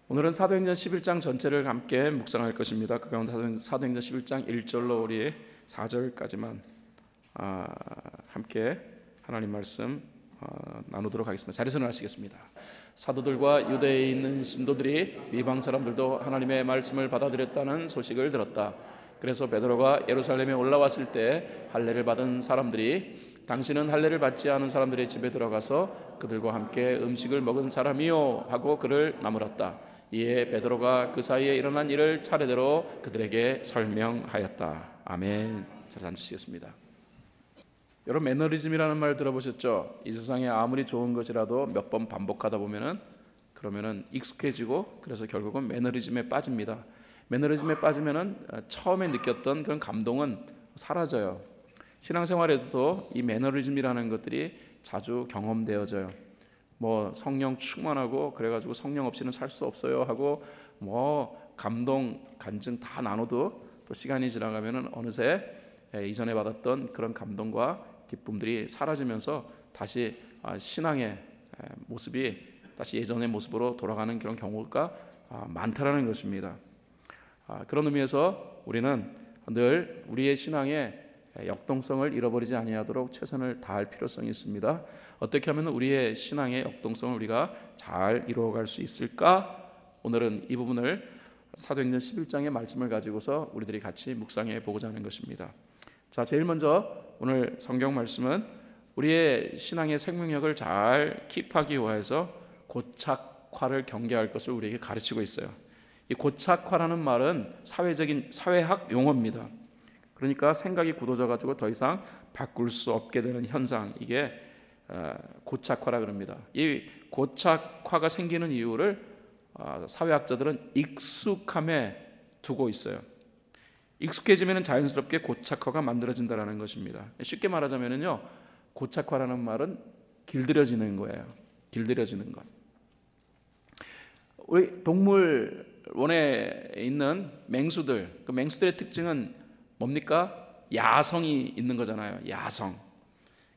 오늘은 사도행전 11장 전체를 함께 묵상할 것입니다. 그 가운데 사도행전 11장 1절로 우리 4절까지만 함께 하나님 말씀 나누도록 하겠습니다. 자리에서 나가시겠습니다. 사도들과 유대에 있는 신도들이 이방 사람들도 하나님의 말씀을 받아들였다는 소식을 들었다. 그래서 베드로가 예루살렘에 올라왔을 때 할례를 받은 사람들이 당신은 할례를 받지 않은 사람들의 집에 들어가서 그들과 함께 음식을 먹은 사람이요 하고 그를 나무랐다. 이에 베드로가 그 사이에 일어난 일을 차례대로 그들에게 설명하였다. 아멘. 잘 앉으시겠습니다. 여러분, 매너리즘이라는 말 들어보셨죠? 이 세상에 아무리 좋은 것이라도 몇 번 반복하다 보면은 익숙해지고 그래서 결국은 매너리즘에 빠집니다. 매너리즘에 빠지면은 처음에 느꼈던 그런 감동은 사라져요. 신앙생활에도 이 매너리즘이라는 것들이 자주 경험되어져요. 성령 충만하고 그래가지고 성령 없이는 살 수 없어요 하고 감동, 간증 다 나눠도 또 시간이 지나가면은 어느새 이전에 받았던 그런 감동과 기쁨들이 사라지면서 다시 신앙의 모습이 다시 예전의 모습으로 돌아가는 그런 경우가 많다라는 것입니다. 그런 의미에서 우리는 늘 우리의 신앙의 역동성을 잃어버리지 아니하도록 최선을 다할 필요성이 있습니다. 어떻게 하면 우리의 신앙의 역동성을 우리가 잘 이루어갈 수 있을까? 오늘은 이 부분을 사도행전 11장의 말씀을 가지고서 우리들이 같이 묵상해 보고자 하는 것입니다. 자, 제일 먼저 오늘 성경 말씀은 우리의 신앙의 생명력을 잘 킵하기 위해서 고착화를 경계할 것을 우리에게 가르치고 있어요. 이 고착화라는 말은 사회학 용어입니다. 그러니까 생각이 굳어져 가지고 더 이상 바꿀 수 없게 되는 현상, 이게 고착화라 그럽니다. 이 고착화가 생기는 이유를 사회학자들은 익숙함에 두고 있어요. 익숙해지면 자연스럽게 고착화가 만들어진다는 것입니다. 쉽게 말하자면요, 고착화라는 말은 길들여지는 거예요. 길들여지는 것. 우리 동물원에 있는 맹수들, 그 맹수들의 특징은 뭡니까? 야성이 있는 거잖아요. 야성.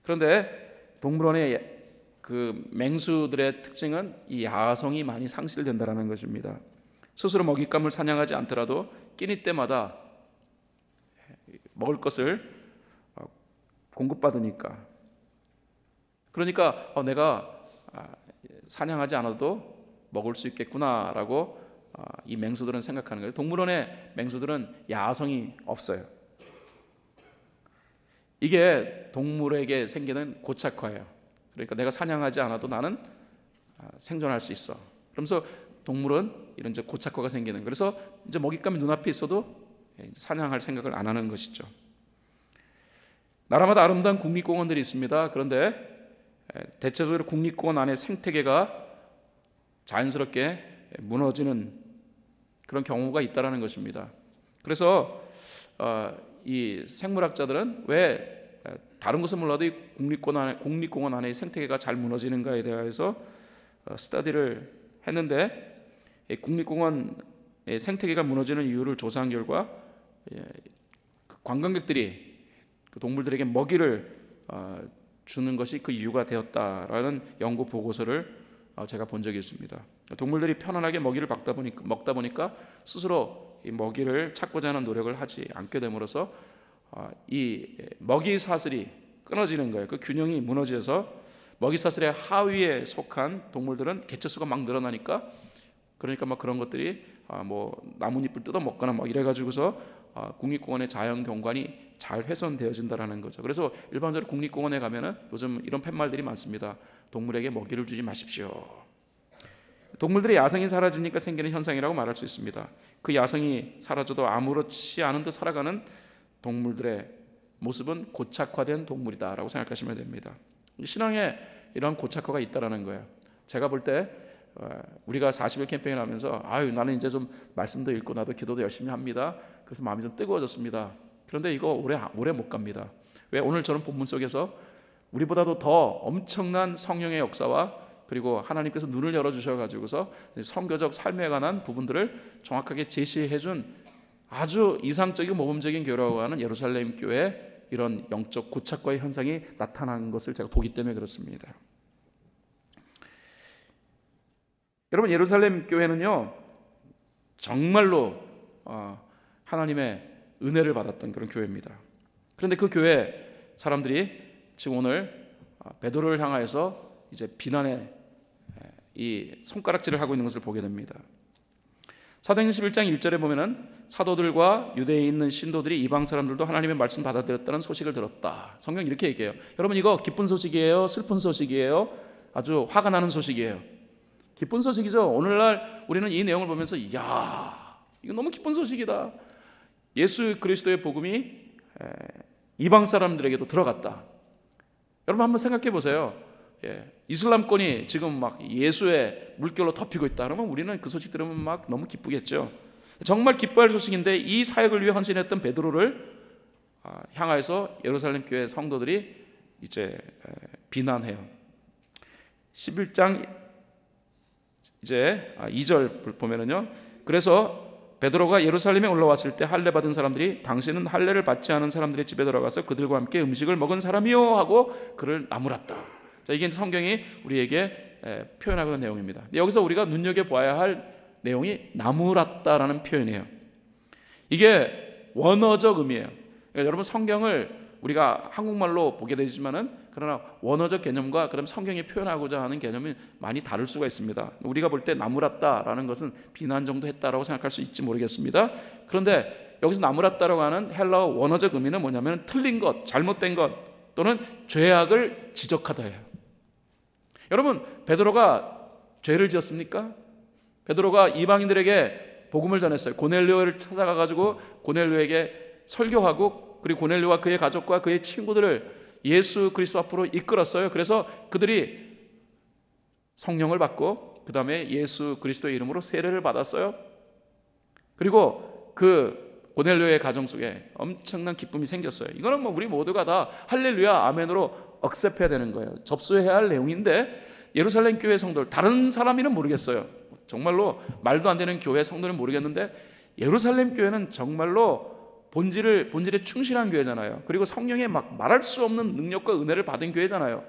그런데 동물원의 그 맹수들의 특징은 이 야성이 많이 상실된다는 것입니다. 스스로 먹잇감을 사냥하지 않더라도 끼니 때마다 먹을 것을 공급받으니까, 그러니까 내가 사냥하지 않아도 먹을 수 있겠구나라고 이 맹수들은 생각하는 거예요. 동물원의 맹수들은 야성이 없어요. 이게 동물에게 생기는 고착화예요. 그러니까 내가 사냥하지 않아도 나는 생존할 수 있어. 그러면서 동물은 이런 이제 고착화가 생기는. 그래서 이제 먹잇감이 눈앞에 있어도 사냥할 생각을 안 하는 것이죠. 나라마다 아름다운 국립공원들이 있습니다. 그런데 대체적으로 국립공원 안에 생태계가 자연스럽게 무너지는 그런 경우가 있다는 것입니다. 그래서 이 생물학자들은 왜 다른 것은 몰라도 이 국립공원 안의 생태계가 잘 무너지는가에 대해서 스터디를 했는데, 국립공원의 생태계가 무너지는 이유를 조사한 결과 관광객들이 그 동물들에게 먹이를 주는 것이 그 이유가 되었다라는 연구 보고서를 제가 본 적이 있습니다. 동물들이 편안하게 먹이를 먹다 보니까 스스로 이 먹이를 찾고자 하는 노력을 하지 않게 됨으로써 이 먹이 사슬이 끊어지는 거예요. 그 균형이 무너져서 먹이 사슬의 하위에 속한 동물들은 개체수가 막 늘어나니까, 그러니까 그런 것들이 나뭇잎을 뜯어 먹거나 이래 가지고서 국립공원의 자연 경관이 잘 훼손되어진다라는 거죠. 그래서 일반적으로 국립공원에 가면은 요즘 이런 팻말들이 많습니다. 동물에게 먹이를 주지 마십시오. 동물들의 야성이 사라지니까 생기는 현상이라고 말할 수 있습니다. 그 야성이 사라져도 아무렇지 않은 듯 살아가는 동물들의 모습은 고착화된 동물이다라고 생각하시면 됩니다. 신앙에 이런 고착화가 있다라는 거예요. 제가 볼 때 우리가 40일 캠페인을 하면서 나는 이제 좀 말씀도 읽고 나도 기도도 열심히 합니다. 그래서 마음이 좀 뜨거워졌습니다. 그런데 이거 오래 못 갑니다. 왜? 오늘 저는 본문 속에서 우리보다도 더 엄청난 성령의 역사와 그리고 하나님께서 눈을 열어주셔가지고서 선교적 삶에 관한 부분들을 정확하게 제시해준 아주 이상적이고 모범적인 교회라고 하는 예루살렘 교회 이런 영적 고착과의 현상이 나타난 것을 제가 보기 때문에 그렇습니다. 여러분, 예루살렘 교회는요 정말로 하나님의 은혜를 받았던 그런 교회입니다. 그런데 그 교회 사람들이 지금 오늘 베드로를 향하여서 이제 비난의 이 손가락질을 하고 있는 것을 보게 됩니다. 사도행전 11장 1절에 보면은 사도들과 유대에 있는 신도들이 이방 사람들도 하나님의 말씀 받아들였다는 소식을 들었다. 성경 이렇게 얘기해요. 여러분, 이거 기쁜 소식이에요? 슬픈 소식이에요? 아주 화가 나는 소식이에요. 기쁜 소식이죠. 오늘날 우리는 이 내용을 보면서 이야, 이거 너무 기쁜 소식이다. 예수 그리스도의 복음이 이방 사람들에게도 들어갔다. 여러분 한번 생각해 보세요. 이슬람권이 지금 막 예수의 물결로 덮이고 있다 그러면 우리는 그 소식 들으면 막 너무 기쁘겠죠. 정말 기뻐할 소식인데 이 사역을 위해 헌신했던 베드로를 향하여서 예루살렘 교회 성도들이 이제 비난해요. 11장 이제 2절 보면은요. 그래서 베드로가 예루살렘에 올라왔을 때 할례 받은 사람들이 당신은 할례를 받지 않은 사람들의 집에 들어가서 그들과 함께 음식을 먹은 사람이요 하고 그를 나무랐다. 자, 이게 성경이 우리에게 표현하고 있는 내용입니다. 여기서 우리가 눈여겨봐야 할 내용이 나무랐다라는 표현이에요. 이게 원어적 의미예요. 그러니까 여러분 성경을 우리가 한국말로 보게 되지만은 그러나 원어적 개념과 그럼 성경이 표현하고자 하는 개념이 많이 다를 수가 있습니다. 우리가 볼 때 나무랐다라는 것은 비난 정도 했다라고 생각할 수 있지 모르겠습니다. 그런데 여기서 나무랐다라고 하는 헬라어 원어적 의미는 뭐냐면 틀린 것, 잘못된 것 또는 죄악을 지적하다예요. 여러분, 베드로가 죄를 지었습니까? 베드로가 이방인들에게 복음을 전했어요. 고넬료를 찾아가 가지고 고넬료에게 설교하고 그리고 고넬료와 그의 가족과 그의 친구들을 예수 그리스도 앞으로 이끌었어요. 그래서 그들이 성령을 받고 그 다음에 예수 그리스도의 이름으로 세례를 받았어요. 그리고 그 고넬료의 가정 속에 엄청난 기쁨이 생겼어요. 이거는 뭐 우리 모두가 다 할렐루야 아멘으로 억셉해야 되는 거예요. 접수해야 할 내용인데 예루살렘 교회 성도들, 다른 사람이는 모르겠어요. 정말로 말도 안 되는 교회 성도는 모르겠는데 예루살렘 교회는 정말로 본질에 충실한 교회잖아요. 그리고 성령의 막 말할 수 없는 능력과 은혜를 받은 교회잖아요.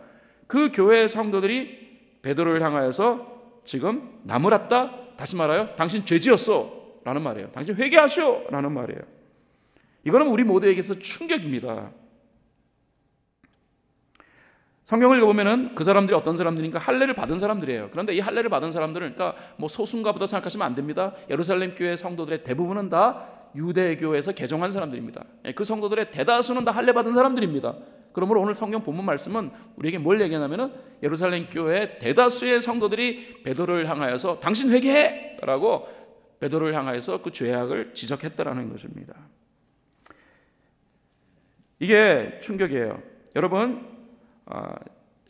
그 교회 성도들이 베드로를 향하여서 지금 나무랐다, 다시 말하여 당신 죄지었어 라는 말이에요. 당신 회개하시오 라는 말이에요. 이거는 우리 모두에게서 충격입니다. 성경을 읽어보면은 그 사람들이 어떤 사람들인가? 할례를 받은 사람들이에요. 그런데 이 할례를 받은 사람들은 그러니까 뭐 소수인가 보다 생각하시면 안 됩니다. 예루살렘 교회 성도들의 대부분은 다 유대교에서 개종한 사람들입니다. 그 성도들의 대다수는 다 할례 받은 사람들입니다. 그러므로 오늘 성경 본문 말씀은 우리에게 뭘 얘기하냐면은 예루살렘 교회 대다수의 성도들이 베드로를 향하여서 당신 회개해! 라고 베드로를 향하여서 그 죄악을 지적했다라는 것입니다. 이게 충격이에요. 여러분,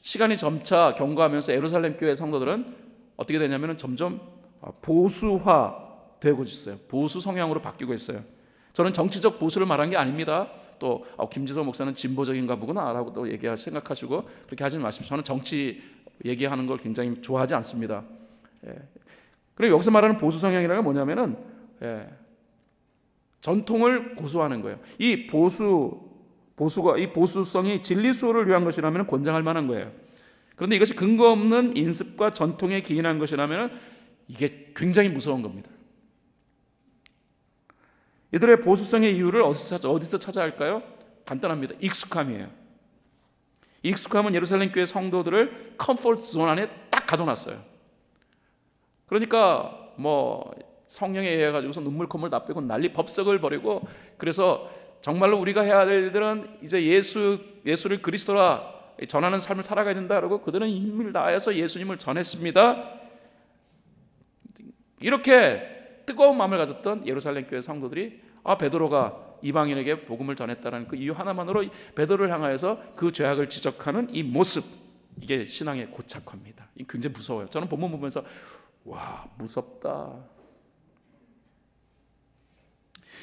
시간이 점차 경과하면서 예루살렘 교회 성도들은 어떻게 되냐면 점점 보수화되고 있어요. 보수 성향으로 바뀌고 있어요. 저는 정치적 보수를 말한 게 아닙니다. 또 김지서 목사는 진보적인가 보구나 라고 또 생각하시고 그렇게 하지 마십시오. 저는 정치 얘기하는 걸 굉장히 좋아하지 않습니다. 그리고 여기서 말하는 보수 성향이라는 게 뭐냐면은 전통을 고수하는 거예요. 이 보수성이 진리 수호를 위한 것이라면 권장할 만한 거예요. 그런데 이것이 근거 없는 인습과 전통에 기인한 것이라면 이게 굉장히 무서운 겁니다. 이들의 보수성의 이유를 어디서 찾아야 할까요? 간단합니다. 익숙함이에요. 익숙함은 예루살렘 교회 성도들을 컴포트 존 안에 딱 가둬놨어요. 그러니까 뭐 성령에 의해 가지고서 눈물 콧물 다 빼고 난리 법석을 벌이고 그래서 정말로 우리가 해야 될 일들은 이제 예수를 그리스도라 전하는 삶을 살아가야 된다라고 그들은 힘을 다해서 예수님을 전했습니다. 이렇게 뜨거운 마음을 가졌던 예루살렘 교회 성도들이 베드로가 이방인에게 복음을 전했다는 그 이유 하나만으로 베드로를 향하여서 그 죄악을 지적하는 이 모습, 이게 신앙의 고착화입니다. 이게 굉장히 무서워요. 저는 본문 보면서 와, 무섭다.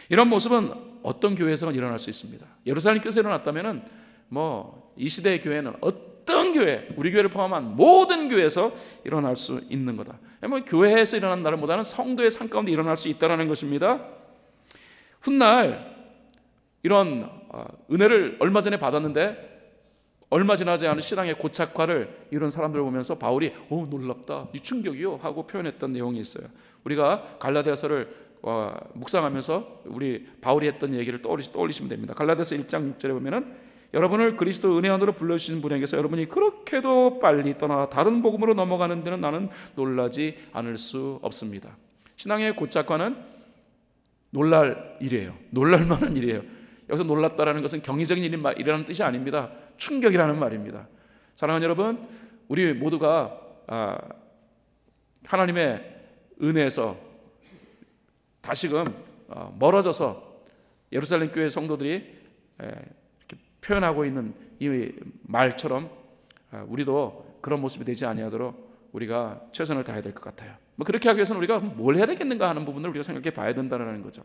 이런 모습은 어떤 교회에서는 일어날 수 있습니다. 예루살렘 교회에서 일어났다면은 뭐 이 시대의 교회는 어떤 교회, 우리 교회를 포함한 모든 교회에서 일어날 수 있는 거다. 뭐 교회에서 일어난다는보다는 성도의 삶 가운데 일어날 수 있다는 것입니다. 훗날 이런 은혜를 얼마 전에 받았는데 얼마 지나지 않은 신앙의 고착화를 이룬 사람들을 보면서 바울이 놀랍다, 이 충격이요 하고 표현했던 내용이 있어요. 우리가 갈라디아서를 묵상하면서 우리 바울이 했던 얘기를 떠올리시면 됩니다. 갈라디아서 1장 6절에 보면은 여러분을 그리스도 은혜 안으로 불러주신 분에게서 여러분이 그렇게도 빨리 떠나 다른 복음으로 넘어가는 데는 나는 놀라지 않을 수 없습니다. 신앙의 고착화는 놀랄 일이에요. 놀랄 만한 일이에요. 여기서 놀랐다라는 것은 경이적인 일이라는 뜻이 아닙니다. 충격이라는 말입니다. 사랑하는 여러분, 우리 모두가 하나님의 은혜에서 다시금 멀어져서 예루살렘 교회 성도들이 이렇게 표현하고 있는 이 말처럼 우리도 그런 모습이 되지 아니하도록 우리가 최선을 다해야 될 것 같아요. 그렇게 하기 위해서는 우리가 뭘 해야 되겠는가 하는 부분을 우리가 생각해 봐야 된다는 거죠.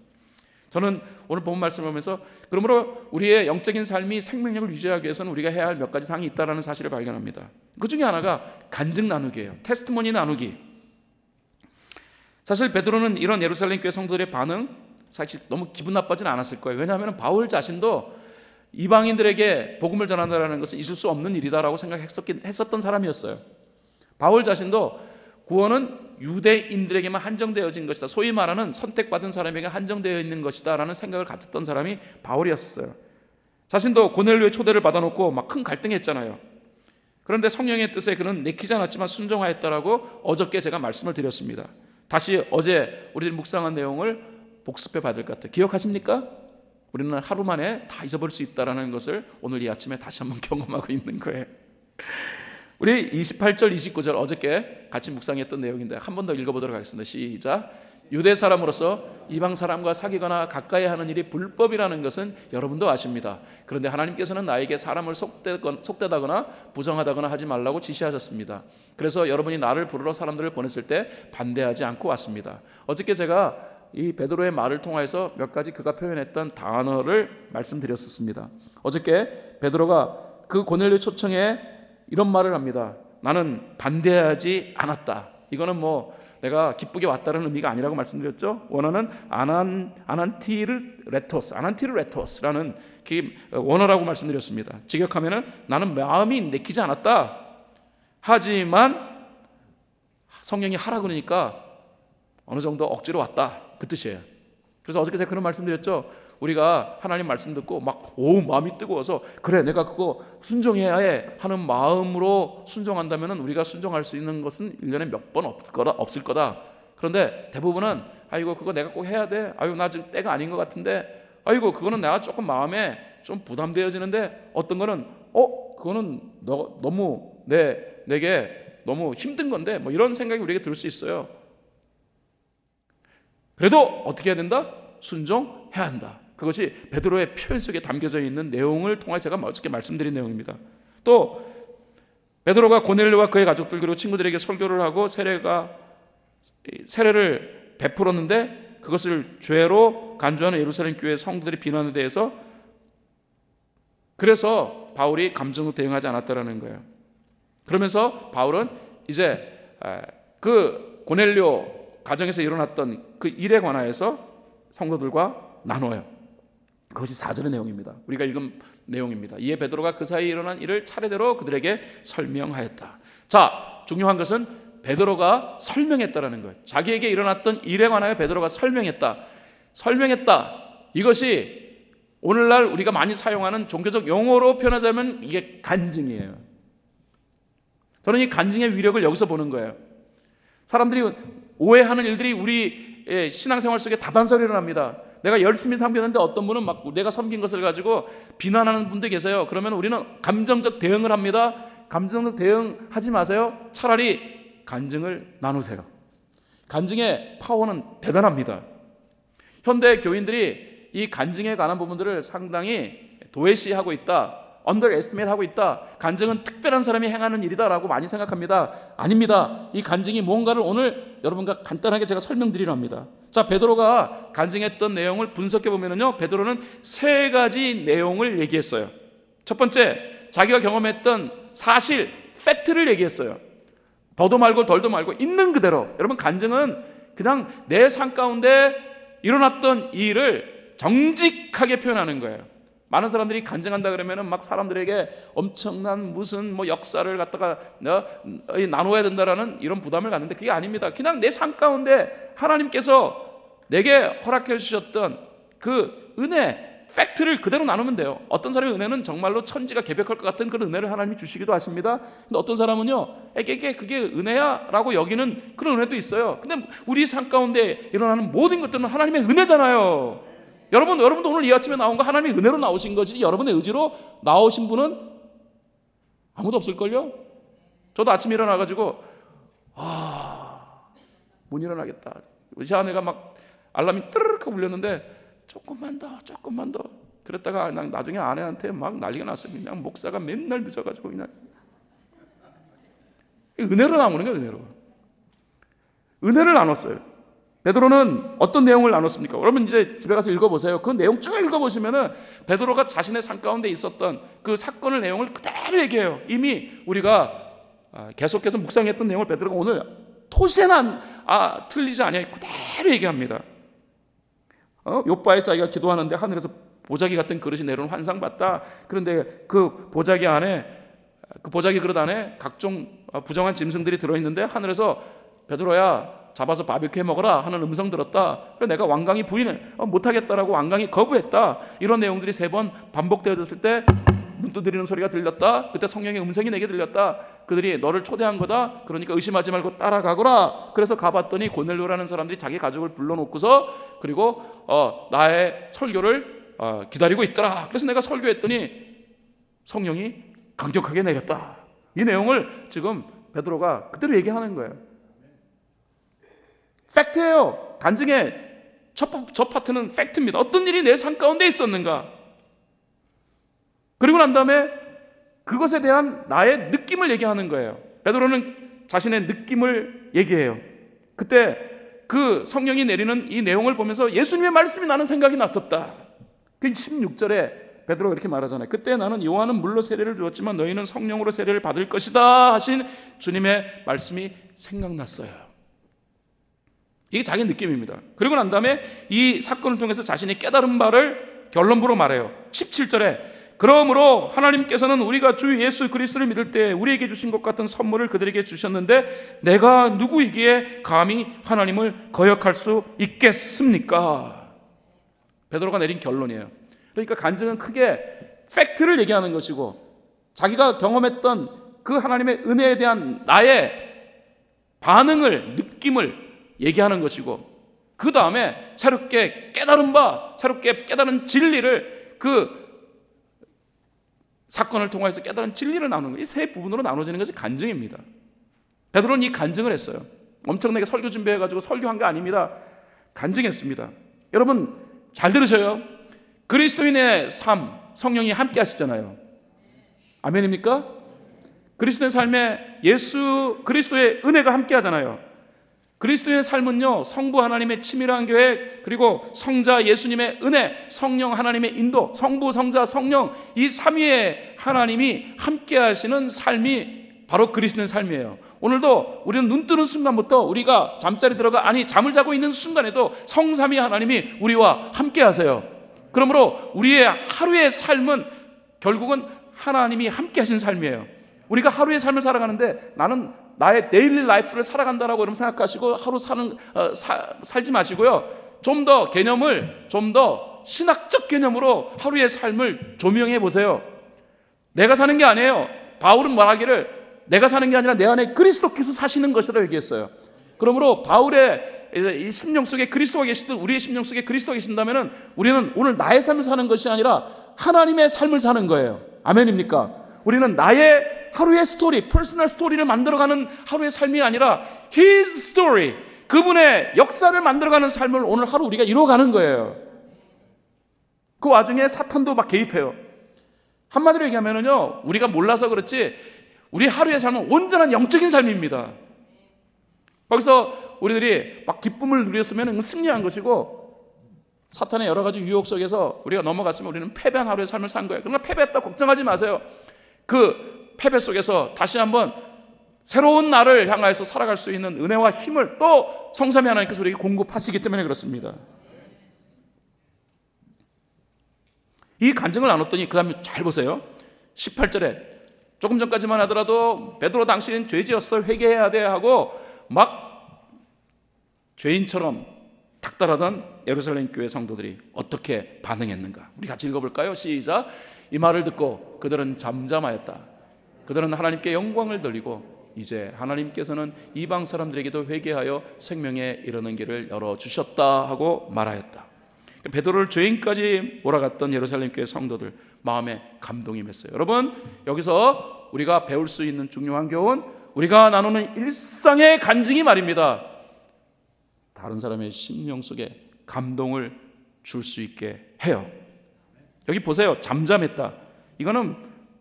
저는 오늘 본 말씀을 보면서 그러므로 우리의 영적인 삶이 생명력을 유지하기 위해서는 우리가 해야 할 몇 가지 사항이 있다는 사실을 발견합니다. 그 중에 하나가 간증 나누기예요. 테스티모니 나누기. 사실 베드로는 이런 예루살렘 교회 성도들의 반응 사실 너무 기분 나빠지는 않았을 거예요. 왜냐하면 바울 자신도 이방인들에게 복음을 전한다는 것은 있을 수 없는 일이다라고 생각했었던 사람이었어요. 바울 자신도 구원은 유대인들에게만 한정되어진 것이다, 소위 말하는 선택받은 사람에게 한정되어 있는 것이다 라는 생각을 가졌던 사람이 바울이었어요. 자신도 고넬료의 초대를 받아놓고 막 큰 갈등했잖아요. 그런데 성령의 뜻에 그는 내키지 않았지만 순종하였다라고 어저께 제가 말씀을 드렸습니다. 다시 어제 우리들이 묵상한 내용을 복습해 받을 것 같아요. 기억하십니까? 우리는 하루 만에 다 잊어버릴 수 있다는 것을 오늘 이 아침에 다시 한번 경험하고 있는 거예요. 우리 28절 29절 어저께 같이 묵상했던 내용인데 한 번 더 읽어보도록 하겠습니다. 시작. 유대 사람으로서 이방 사람과 사귀거나 가까이 하는 일이 불법이라는 것은 여러분도 아십니다. 그런데 하나님께서는 나에게 사람을 속되다거나 부정하다거나 하지 말라고 지시하셨습니다. 그래서 여러분이 나를 부르러 사람들을 보냈을 때 반대하지 않고 왔습니다. 어저께 제가 이 베드로의 말을 통해서 몇 가지 그가 표현했던 단어를 말씀드렸었습니다. 어저께 베드로가 그 고넬료 초청에 이런 말을 합니다. 나는 반대하지 않았다. 이거는 내가 기쁘게 왔다는 의미가 아니라고 말씀드렸죠. 원어는 아난티르레토스라는 원어라고 말씀드렸습니다. 직역하면은 나는 마음이 내키지 않았다. 하지만 성령이 하라 그러니까 어느 정도 억지로 왔다, 그 뜻이에요. 그래서 어저께 제가 그런 말씀드렸죠. 우리가 하나님 말씀 듣고 마음이 뜨거워서 그래 내가 그거 순종해야 해 하는 마음으로 순종한다면 우리가 순종할 수 있는 것은 1년에 몇 번 없을 거다. 그런데 대부분은 아이고 그거 내가 꼭 해야 돼, 아이고 나 지금 때가 아닌 것 같은데, 아이고 그거는 내가 조금 마음에 좀 부담되어지는데, 어떤 거는 그거는 너무 내게 너무 힘든 건데 이런 생각이 우리에게 들 수 있어요. 그래도 어떻게 해야 된다? 순종해야 한다. 그것이 베드로의 표현 속에 담겨져 있는 내용을 통해 제가 어저께 말씀드린 내용입니다. 또 베드로가 고넬료와 그의 가족들 그리고 친구들에게 설교를 하고 세례를 베풀었는데 그것을 죄로 간주하는 예루살렘 교회 성도들의 비난에 대해서 그래서 바울이 감정으로 대응하지 않았다라는 거예요. 그러면서 바울은 이제 그 고넬료 가정에서 일어났던 그 일에 관하여서 성도들과 나눠요. 그것이 4절의 내용입니다. 우리가 읽은 내용입니다. 이에 베드로가 그 사이에 일어난 일을 차례대로 그들에게 설명하였다. 자, 중요한 것은 베드로가 설명했다라는 거예요. 자기에게 일어났던 일에 관하여 베드로가 설명했다. 이것이 오늘날 우리가 많이 사용하는 종교적 용어로 표현하자면 이게 간증이에요. 저는 이 간증의 위력을 여기서 보는 거예요. 사람들이 오해하는 일들이 우리 신앙생활 속에 다반사로 일어납니다. 내가 열심히 섬겼는데 어떤 분은 내가 섬긴 것을 가지고 비난하는 분도 계세요. 그러면 우리는 감정적 대응을 합니다. 감정적 대응하지 마세요. 차라리 간증을 나누세요. 간증의 파워는 대단합니다. 현대 교인들이 이 간증에 관한 부분들을 상당히 도외시하고 있다, 언더에스티메이트 하고 있다. 간증은 특별한 사람이 행하는 일이다라고 많이 생각합니다. 아닙니다. 이 간증이 뭔가를 오늘 여러분과 간단하게 제가 설명드리려 합니다. 자, 베드로가 간증했던 내용을 분석해 보면요, 베드로는 3가지 내용을 얘기했어요. 첫 번째, 자기가 경험했던 사실, 팩트를 얘기했어요. 더도 말고 덜도 말고 있는 그대로. 여러분, 간증은 그냥 내 삶 가운데 일어났던 일을 정직하게 표현하는 거예요. 많은 사람들이 간증한다 그러면은 막 사람들에게 엄청난 무슨 뭐 역사를 갖다가 나눠야 된다라는 이런 부담을 갖는데 그게 아닙니다. 그냥 내 삶 가운데 하나님께서 내게 허락해 주셨던 그 은혜, 팩트를 그대로 나누면 돼요. 어떤 사람의 은혜는 정말로 천지가 개벽할 것 같은 그런 은혜를 하나님이 주시기도 하십니다. 근데 어떤 사람은요, 그게 은혜야 라고 여기는 그런 은혜도 있어요. 근데 우리 삶 가운데 일어나는 모든 것들은 하나님의 은혜잖아요. 여러분도 오늘 이 아침에 나온 거 하나님의 은혜로 나오신 거지 여러분의 의지로 나오신 분은 아무도 없을걸요? 저도 아침에 일어나가지고 못 일어나겠다. 우리 아내가 막 알람이 뜨르륵 하고 울렸는데 조금만 더 그랬다가 나중에 아내한테 막 난리가 났어요. 그냥 목사가 맨날 늦어가지고 그냥 은혜로 나오는 거예요. 은혜를 나눴어요. 베드로는 어떤 내용을 나눴습니까? 여러분 이제 집에 가서 읽어보세요. 그 내용 쭉 읽어보시면은 베드로가 자신의 삶 가운데 있었던 그 사건의 내용을 그대로 얘기해요. 이미 우리가 계속해서 묵상했던 내용을 베드로가 오늘 토세나 틀리지 않아요. 그대로 얘기합니다. 욥바의 자기가 기도하는데 하늘에서 보자기 같은 그릇이 내려온 환상 봤다. 그런데 그 보자기 그릇 안에 각종 부정한 짐승들이 들어있는데 하늘에서 베드로야 잡아서 바비큐 해 먹어라 하는 음성 들었다. 그래서 내가 완강히 부인을 못하겠다라고 완강히 거부했다. 이런 내용들이 3번 반복되어졌을 때 눈 두드리는 소리가 들렸다. 그때 성령의 음성이 내게 들렸다. 그들이 너를 초대한 거다. 그러니까 의심하지 말고 따라가거라. 그래서 가봤더니 고넬료라는 사람들이 자기 가족을 불러놓고서 그리고 나의 설교를 기다리고 있더라. 그래서 내가 설교했더니 성령이 강력하게 내렸다. 이 내용을 지금 베드로가 그대로 얘기하는 거예요. 팩트예요. 간증의 첫 파트는 팩트입니다. 어떤 일이 내 삶 가운데 있었는가. 그리고 난 다음에 그것에 대한 나의 느낌을 얘기하는 거예요. 베드로는 자신의 느낌을 얘기해요. 그때 그 성령이 내리는 이 내용을 보면서 예수님의 말씀이 나는 생각이 났었다. 그 16절에 베드로가 이렇게 말하잖아요. 그때 나는 요한은 물로 세례를 주었지만 너희는 성령으로 세례를 받을 것이다 하신 주님의 말씀이 생각났어요. 이게 자기 느낌입니다. 그리고 난 다음에 이 사건을 통해서 자신이 깨달은 바를 결론부로 말해요. 17절에 그러므로 하나님께서는 우리가 주 예수 그리스도를 믿을 때 우리에게 주신 것 같은 선물을 그들에게 주셨는데 내가 누구이기에 감히 하나님을 거역할 수 있겠습니까? 베드로가 내린 결론이에요. 그러니까 간증은 크게 팩트를 얘기하는 것이고 자기가 경험했던 그 하나님의 은혜에 대한 나의 반응을, 느낌을 얘기하는 것이고 그 다음에 새롭게 깨달은 진리를 그 사건을 통해서 깨달은 진리를 나누는 거예요. 이 3 부분으로 나눠지는 것이 간증입니다. 베드로는 이 간증을 했어요. 엄청나게 설교 준비해가지고 설교한 게 아닙니다. 간증했습니다. 여러분 잘 들으셔요. 그리스도인의 삶, 성령이 함께 하시잖아요. 아멘입니까? 그리스도의 삶에 예수 그리스도의 은혜가 함께 하잖아요. 그리스도의 삶은요, 성부 하나님의 치밀한 계획, 그리고 성자 예수님의 은혜, 성령 하나님의 인도, 성부, 성자, 성령 이 삼위의 하나님이 함께 하시는 삶이 바로 그리스도의 삶이에요. 오늘도 우리는 눈 뜨는 순간부터 우리가 잠자리 잠을 자고 있는 순간에도 성삼위 하나님이 우리와 함께 하세요. 그러므로 우리의 하루의 삶은 결국은 하나님이 함께 하신 삶이에요. 우리가 하루의 삶을 살아가는데 나는 나의 데일리 라이프를 살아간다라고 여러분 생각하시고 하루 살지 마시고요. 좀 더 개념을 좀 더 신학적 개념으로 하루의 삶을 조명해 보세요. 내가 사는 게 아니에요. 바울은 말하기를 내가 사는 게 아니라 내 안에 그리스도께서 사시는 것이라고 얘기했어요. 그러므로 바울의 이 심령 속에 그리스도가 계시듯 우리의 심령 속에 그리스도가 계신다면 우리는 오늘 나의 삶을 사는 것이 아니라 하나님의 삶을 사는 거예요. 아멘입니까? 우리는 나의 하루의 스토리, 퍼스널 스토리를 만들어가는 하루의 삶이 아니라 His story, 그분의 역사를 만들어가는 삶을 오늘 하루 우리가 이루어가는 거예요. 그 와중에 사탄도 막 개입해요. 한마디로 얘기하면요, 우리가 몰라서 그렇지 우리 하루의 삶은 온전한 영적인 삶입니다. 거기서 우리들이 막 기쁨을 누렸으면 승리한 것이고 사탄의 여러 가지 유혹 속에서 우리가 넘어갔으면 우리는 패배한 하루의 삶을 산 거예요. 그러나 패배했다 걱정하지 마세요. 그 패배 속에서 다시 한번 새로운 날을 향하여서 살아갈 수 있는 은혜와 힘을 또 성삼위 하나님께서 우리에게 공급하시기 때문에 그렇습니다. 이 간증을 나눴더니 그 다음에 잘 보세요. 18절에 조금 전까지만 하더라도 베드로 당신은 죄지었어 회개해야 돼 하고 막 죄인처럼 닥달하던 예루살렘 교회 성도들이 어떻게 반응했는가? 우리 같이 읽어볼까요? 시작. 이 말을 듣고 그들은 잠잠하였다. 그들은 하나님께 영광을 돌리고 이제 하나님께서는 이방 사람들에게도 회개하여 생명에 이르는 길을 열어주셨다 하고 말하였다. 베드로를 죄인까지 몰아갔던 예루살렘 교회 성도들 마음에 감동이 맺어요. 여러분, 여기서 우리가 배울 수 있는 중요한 교훈, 우리가 나누는 일상의 간증이 말입니다, 다른 사람의 심령 속에 감동을 줄 수 있게 해요. 여기 보세요. 잠잠했다. 이거는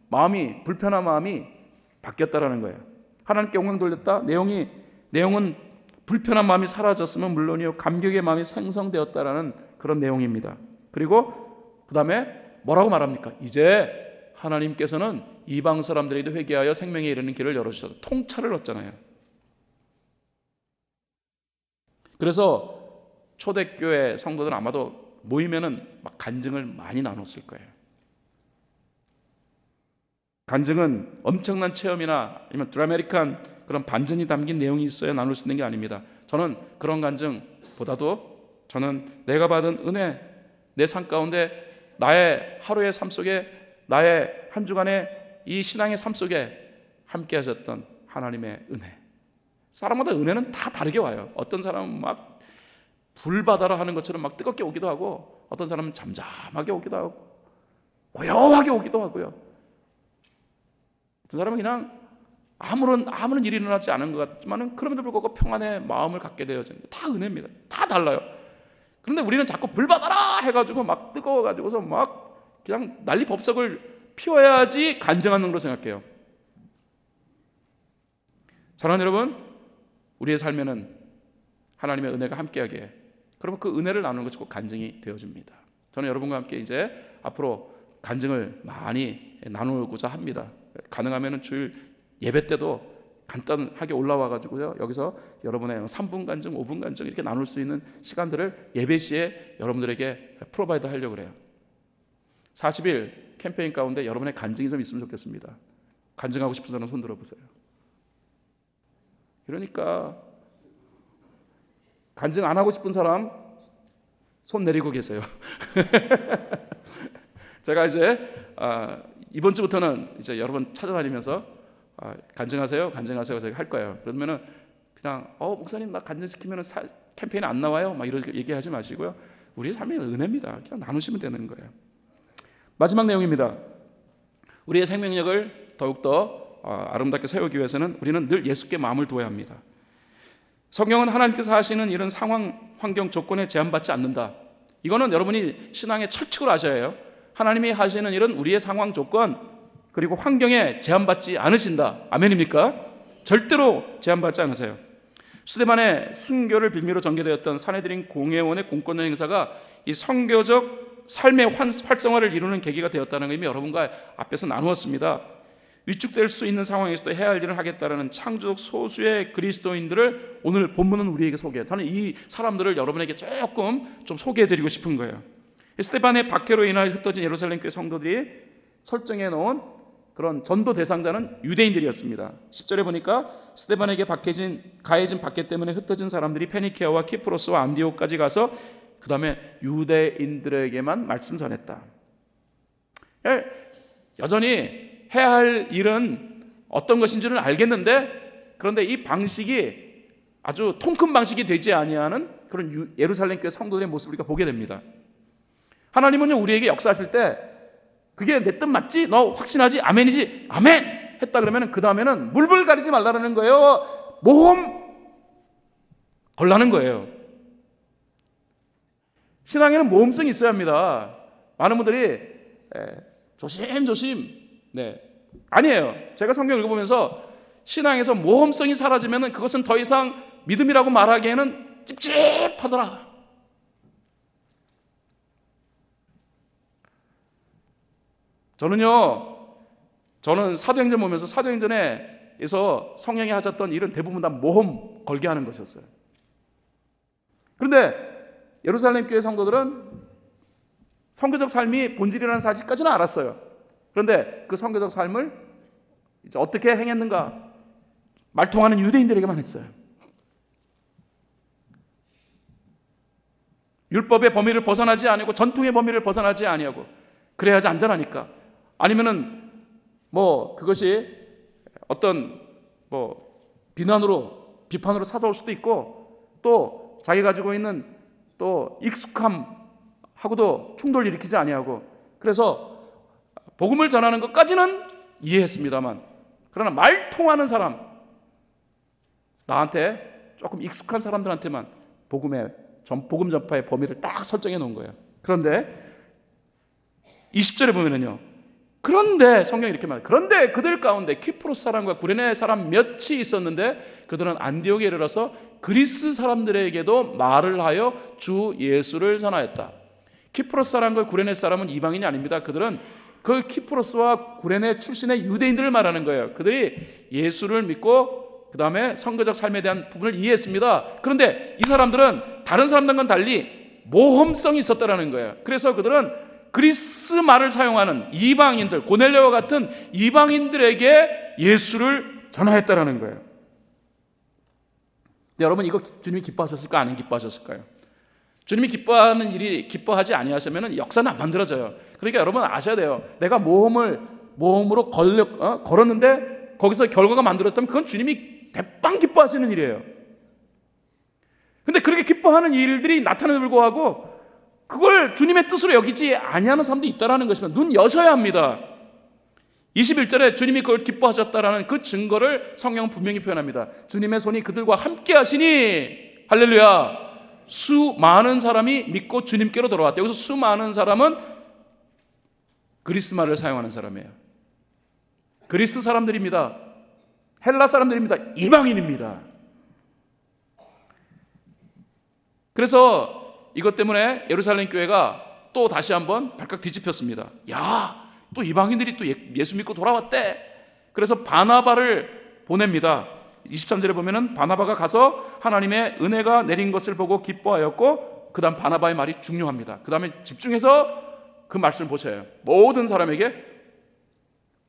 마음이, 불편한 마음이 바뀌었다라는 거예요. 하나님께 영광 돌렸다. 내용은 불편한 마음이 사라졌으면 물론이요, 감격의 마음이 생성되었다라는 그런 내용입니다. 그리고 그 다음에 뭐라고 말합니까? 이제 하나님께서는 이방 사람들에게도 회개하여 생명에 이르는 길을 열어주셔서 통찰을 얻잖아요. 그래서 초대교회 성도들은 아마도 모이면은 막 간증을 많이 나눴을 거예요. 간증은 엄청난 체험이나 아니면 드라마틱한 그런 반전이 담긴 내용이 있어야 나눌 수 있는 게 아닙니다. 저는 그런 간증보다도 저는 내가 받은 은혜, 내 삶 가운데 나의 하루의 삶 속에, 나의 한 주간의 이 신앙의 삶 속에 함께 하셨던 하나님의 은혜. 사람마다 은혜는 다 다르게 와요. 어떤 사람은 막 불바다라 하는 것처럼 막 뜨겁게 오기도 하고, 어떤 사람은 잠잠하게 오기도 하고 고요하게 오기도 하고요. 어떤 사람은 그냥 아무런 일이 일어나지 않은 것 같지만 그럼에도 불구하고 평안의 마음을 갖게 되어집니다. 다 은혜입니다. 다 달라요. 그런데 우리는 자꾸 불바다라 해가지고 막 뜨거워가지고서 막 그냥 난리 법석을 피워야지 간증하는 걸로 생각해요. 사랑하는 여러분, 우리의 삶에는 하나님의 은혜가 함께하기에, 그러면 그 은혜를 나누는 것이 꼭 간증이 되어집니다. 저는 여러분과 함께 이제 앞으로 간증을 많이 나누고자 합니다. 가능하면 주일 예배 때도 간단하게 올라와가지고요, 여기서 여러분의 3분 간증, 5분 간증 이렇게 나눌 수 있는 시간들을 예배 시에 여러분들에게 프로바이드 하려고 그래요. 40일 캠페인 가운데 여러분의 간증이 좀 있으면 좋겠습니다. 간증하고 싶은 사람 손 들어보세요. 그러니까 간증 안 하고 싶은 사람 손 내리고 계세요. 제가 이제 이번 주부터는 이제 여러분 찾아다니면서 간증하세요 제가 할 거예요. 그러면은 그냥 목사님 나 간증시키면은 캠페인 안 나와요 막 이렇게 얘기하지 마시고요. 우리의 삶이 은혜입니다. 그냥 나누시면 되는 거예요. 마지막 내용입니다. 우리의 생명력을 더욱더 아름답게 세우기 위해서는 우리는 늘 예수께 마음을 두어야 합니다. 성경은 하나님께서 하시는 이런 상황, 환경, 조건에 제한받지 않는다. 이거는 여러분이 신앙의 철칙으로 아셔야 해요. 하나님이 하시는 일은 우리의 상황, 조건 그리고 환경에 제한받지 않으신다. 아멘입니까? 절대로 제한받지 않으세요. 스데반의 순교를 빌미로 전개되었던 사내들인 공회원의 공권력 행사가 이 선교적 삶의 활성화를 이루는 계기가 되었다는 걸 이미 여러분과 앞에서 나누었습니다. 위축될 수 있는 상황에서도 해야 할 일을 하겠다는 창조적 소수의 그리스도인들을 오늘 본문은 우리에게 소개해요. 저는 이 사람들을 여러분에게 조금 좀 소개해드리고 싶은 거예요. 스데반의 박해로 인하여 흩어진 예루살렘 교회 성도들이 설정해 놓은 그런 전도 대상자는 유대인들이었습니다. 10절에 보니까 스데반에게 가해진 박해 때문에 흩어진 사람들이 페니케아와 키프로스와 안디옥까지 가서 그 다음에 유대인들에게만 말씀 전했다. 여전히 해야 할 일은 어떤 것인 줄은 알겠는데, 그런데 이 방식이 아주 통큰 방식이 되지 아니하는 그런 예루살렘 교회 성도들의 모습을 우리가 보게 됩니다. 하나님은요, 우리에게 역사하실 때 그게 내 뜻 맞지? 너 확신하지? 아멘이지? 아멘! 했다 그러면 그 다음에는 물불 가리지 말라는 거예요. 모험 걸라는 거예요. 신앙에는 모험성이 있어야 합니다. 많은 분들이 조심조심 아니에요. 제가 성경 읽어보면서 신앙에서 모험성이 사라지면 그것은 더 이상 믿음이라고 말하기에는 찝찝하더라. 저는 사도행전 보면서 사도행전에서 성령이 하셨던 일은 대부분 다 모험 걸게 하는 것이었어요. 그런데 예루살렘 교회 성도들은 선교적 삶이 본질이라는 사실까지는 알았어요. 그런데 그 선교적 삶을 이제 어떻게 행했는가? 말통하는 유대인들에게만 했어요. 율법의 범위를 벗어나지 아니하고 전통의 범위를 벗어나지 아니하고, 그래야지 안전하니까. 아니면은 그것이 어떤 비판으로 찾아올 수도 있고, 또 자기 가지고 있는 또 익숙함하고도 충돌을 일으키지 아니하고, 그래서 복음을 전하는 것까지는 이해했습니다만, 그러나 말 통하는 사람, 나한테 조금 익숙한 사람들한테만 복음 전파의 범위를 딱 설정해 놓은 거예요. 그런데 20절에 보면은요, 그런데 성경이 이렇게 말해요. 그런데 그들 가운데 키프로스 사람과 구레네 사람 몇이 있었는데 그들은 안디옥에 이르러서 그리스 사람들에게도 말을 하여 주 예수를 전하였다. 키프로스 사람과 구레네 사람은 이방인이 아닙니다. 그들은 그 키프로스와 구레네 출신의 유대인들을 말하는 거예요. 그들이 예수를 믿고 그 다음에 선교적 삶에 대한 부분을 이해했습니다. 그런데 이 사람들은 다른 사람들과는 달리 모험성이 있었다는 거예요. 그래서 그들은 그리스 말을 사용하는 이방인들, 고넬료와 같은 이방인들에게 예수를 전하였다는 거예요. 근데 여러분, 이거 주님이 기뻐하셨을까, 안 기뻐하셨을까요? 주님이 기뻐하는 일이 기뻐하지 아니하시면 역사는 안 만들어져요. 그러니까 여러분 아셔야 돼요. 내가 모험으로 걸었는데 거기서 결과가 만들어졌다면 그건 주님이 대빵 기뻐하시는 일이에요. 근데 그렇게 기뻐하는 일들이 나타남에도 불구하고 그걸 주님의 뜻으로 여기지 아니하는 사람도 있다는 것입니다. 눈 여셔야 합니다. 21절에 주님이 그걸 기뻐하셨다라는 그 증거를 성경은 분명히 표현합니다. 주님의 손이 그들과 함께 하시니, 할렐루야, 수많은 사람이 믿고 주님께로 돌아왔다. 여기서 수많은 사람은 그리스 말을 사용하는 사람이에요. 그리스 사람들입니다. 헬라 사람들입니다. 이방인입니다. 그래서 이것 때문에 예루살렘 교회가 또 다시 한번 발칵 뒤집혔습니다. 야, 또 이방인들이 또 예수 믿고 돌아왔대. 그래서 바나바를 보냅니다. 23절에 보면은 바나바가 가서 하나님의 은혜가 내린 것을 보고 기뻐하였고, 그 다음 바나바의 말이 중요합니다. 그 다음에 집중해서 그 말씀을 보셔요. 모든 사람에게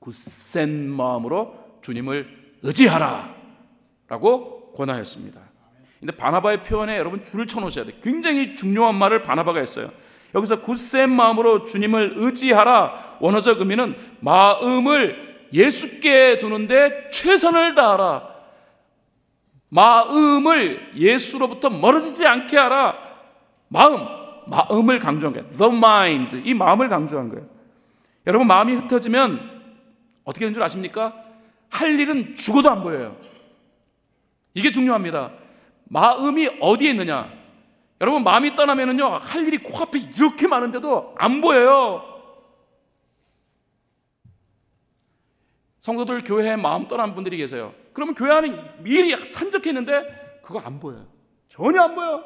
굳센 마음으로 주님을 의지하라 라고 권하였습니다. 근데 바나바의 표현에 여러분 줄을 쳐놓으셔야 돼요. 굉장히 중요한 말을 바나바가 했어요. 여기서 굳센 마음으로 주님을 의지하라, 원어적 의미는 마음을 예수께 두는데 최선을 다하라, 마음을 예수로부터 멀어지지 않게 하라. 마음을 강조한 거예요. The mind, 이 마음을 강조한 거예요. 여러분, 마음이 흩어지면 어떻게 되는 줄 아십니까? 할 일은 죽어도 안 보여요. 이게 중요합니다. 마음이 어디에 있느냐? 여러분, 마음이 떠나면은요, 할 일이 코앞에 이렇게 많은데도 안 보여요. 성도들 교회에 마음 떠난 분들이 계세요. 그러면 교회 안에 미리 산적했는데 그거 안 보여요. 전혀 안 보여.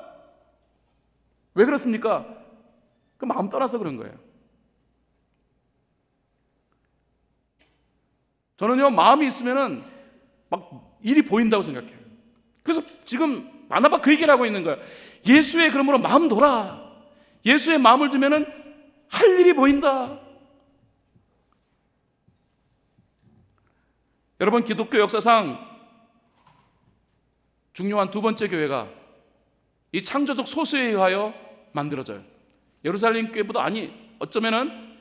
왜 그렇습니까? 그 마음 떠나서 그런 거예요. 저는요, 마음이 있으면은 막 일이 보인다고 생각해요. 그래서 지금 바나바 그 얘기를 하고 있는 거예요. 예수의 그러므로 마음 둬라. 예수의 마음을 두면은 할 일이 보인다. 여러분, 기독교 역사상 중요한 두 번째 교회가 이 창조적 소수에 의하여 만들어져요. 예루살렘 교회보다, 어쩌면은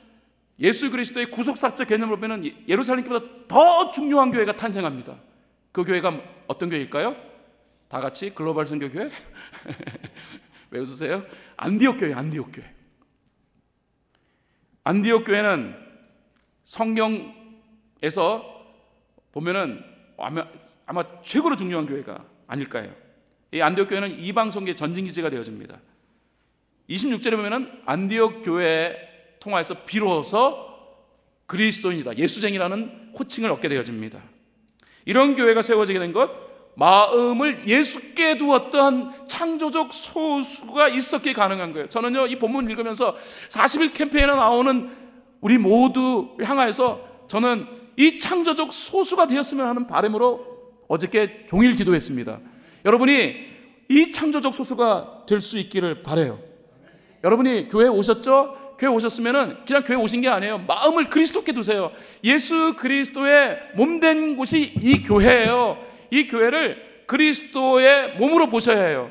예수 그리스도의 구속사적 개념으로 보면 예루살렘 교회보다 더 중요한 교회가 탄생합니다. 그 교회가 어떤 교회일까요? 다 같이 글로벌 선교교회? 왜 웃으세요? 안디옥 교회, 안디옥 교회. 안디옥 교회는 성경에서 보면은 아마 최고로 중요한 교회가 아닐까요? 이 안디옥 교회는 이방 선교의 전진기지가 되어집니다. 26절에 보면은 안디옥 교회에 통하여서 비로소 그리스도인이다, 예수쟁이라는 호칭을 얻게 되어집니다. 이런 교회가 세워지게 된 것, 마음을 예수께 두었던 창조적 소수가 있었기에 가능한 거예요. 저는요, 이 본문 읽으면서 40일 캠페인에 나오는 우리 모두를 향하여서 저는 이 창조적 소수가 되었으면 하는 바람으로 어저께 종일 기도했습니다. 여러분이 이 창조적 소수가 될 수 있기를 바라요. 여러분이 교회에 오셨죠? 교회 오셨으면은 그냥 교회 오신 게 아니에요. 마음을 그리스도께 두세요. 예수 그리스도의 몸된 곳이 이 교회예요. 이 교회를 그리스도의 몸으로 보셔야 해요.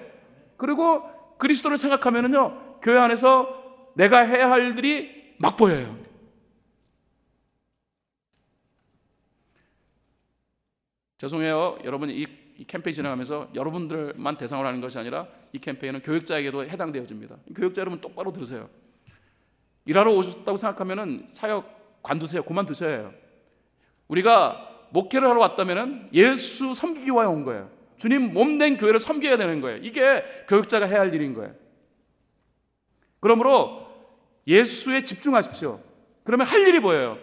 그리고 그리스도를 생각하면은요, 교회 안에서 내가 해야 할 일들이 막 보여요. 죄송해요. 여러분, 이 캠페인 진행하면서 여러분들만 대상으로 하는 것이 아니라 이 캠페인은 교역자에게도 해당되어집니다. 교역자 여러분 똑바로 들으세요. 일하러 오셨다고 생각하면은 사역 관두세요. 그만두셔야 해요. 우리가 목회를 하러 왔다면은 예수 섬기기 위하여 온 거예요. 주님 몸된 교회를 섬겨야 되는 거예요. 이게 교역자가 해야 할 일인 거예요. 그러므로 예수에 집중하십시오. 그러면 할 일이 보여요.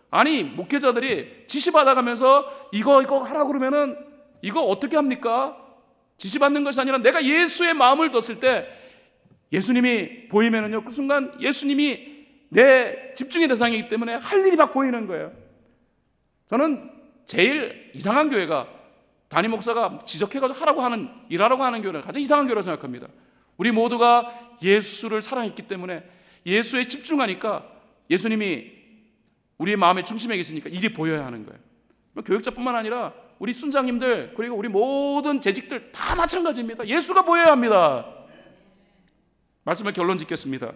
아니, 목회자들이 지시받아가면서 이거 하라고 그러면은 이거 어떻게 합니까? 지시받는 것이 아니라 내가 예수의 마음을 뒀을 때 예수님이 보이면은요, 그 순간 예수님이 내 집중의 대상이기 때문에 할 일이 막 보이는 거예요. 저는 제일 이상한 교회가 담임 목사가 지적해가지고 일하라고 하는 교회는 가장 이상한 교회라고 생각합니다. 우리 모두가 예수를 사랑했기 때문에 예수에 집중하니까 예수님이 우리의 마음의 중심에 계시니까 일이 보여야 하는 거예요. 교역자뿐만 아니라 우리 순장님들 그리고 우리 모든 재직들 다 마찬가지입니다. 예수가 보여야 합니다. 말씀을 결론 짓겠습니다.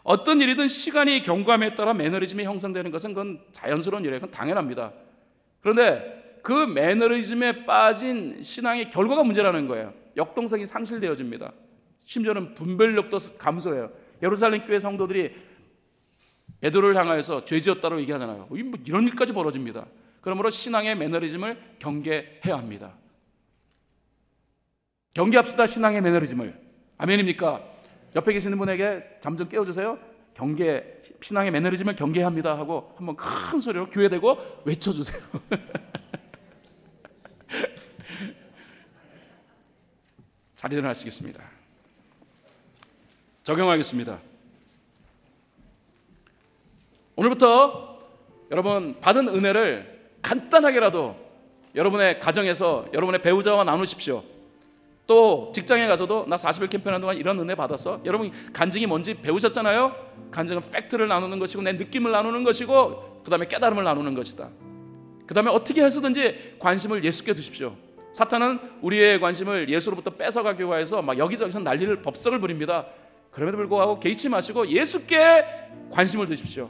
어떤 일이든 시간이 경과함에 따라 매너리즘이 형성되는 것은 그건 자연스러운 일이에요. 그건 당연합니다. 그런데 그 매너리즘에 빠진 신앙의 결과가 문제라는 거예요. 역동성이 상실되어집니다. 심지어는 분별력도 감소해요. 예루살렘 교회 성도들이 베드로를 향하여서 죄지었다고 얘기하잖아요. 뭐 이런 일까지 벌어집니다. 그러므로 신앙의 매너리즘을 경계해야 합니다. 경계합시다. 신앙의 매너리즘을. 아멘입니까? 옆에 계시는 분에게 잠 좀 깨워주세요. 신앙의 매너리즘을 경계해야 합니다 하고 한번 큰 소리로 귀에 대고 외쳐주세요. 자리 일어나시겠습니다. 적용하겠습니다. 오늘부터 여러분 받은 은혜를 간단하게라도 여러분의 가정에서 여러분의 배우자와 나누십시오. 또 직장에 가서도 나 40일 캠페인하는 동안 이런 은혜 받았어. 여러분 간증이 뭔지 배우셨잖아요. 간증은 팩트를 나누는 것이고 내 느낌을 나누는 것이고 그 다음에 깨달음을 나누는 것이다. 그 다음에 어떻게 해서든지 관심을 예수께 두십시오. 사탄은 우리의 관심을 예수로부터 뺏어가기 위해서 막 여기저기서 난리를 법석을 부립니다. 그럼에도 불구하고 개의치 마시고 예수께 관심을 두십시오.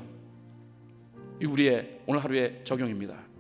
이 우리의 오늘 하루의 적용입니다.